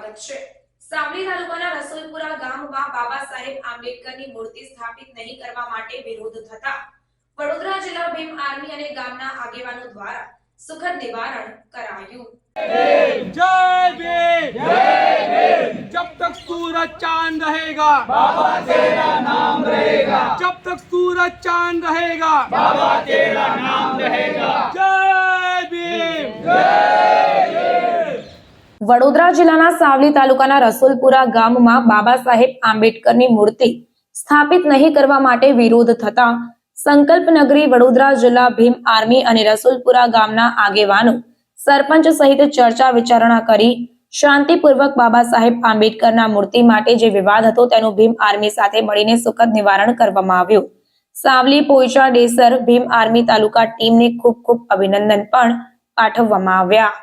સ્વાગત છે। સાવલી તાલુકાના રસોલપુરા ગામમાં બાબા સાહેબ આંબેડકરની મૂર્તિ સ્થાપિત નહીં કરવા માટે વિરોધ થતા વડોદરા જિલ્લા ભીમ આર્મી અને ગામના આગેવાનો દ્વારા સુખદ નિવારણ કરાયું। जय भीम, जब तक सूरज चांद रहेगा बाबा तेरा नाम रहेगा, जब तक सूरज चांद रहेगा बाबा तेरा नाम रहेगा। जय भीम। વડોદરા જિલ્લાના સાવલી તાલુકાના રસોલપુરા ગામમાં બાબા સાહેબ આંબેડકરની મૂર્તિ સ્થાપિત નહીં કરવા માટે વિરોધ થતા સંકલ્પ નગરી વડોદરા જિલ્લા ભીમ આર્મી અને રસોલપુરા ગામના આગેવાનો સરપંચ સહિત ચર્ચા વિચારણા કરી શાંતિપૂર્વક બાબા સાહેબ આંબેડકરના મૂર્તિ માટે જે વિવાદ હતો તેનું ભીમ આર્મી સાથે મળીને સુખદ નિવારણ કરવામાં આવ્યું। સાવલી પોઈચા ડેસર ભીમ આર્મી તાલુકા ટીમને ખૂબ ખૂબ અભિનંદન પણ પાઠવવામાં આવ્યા।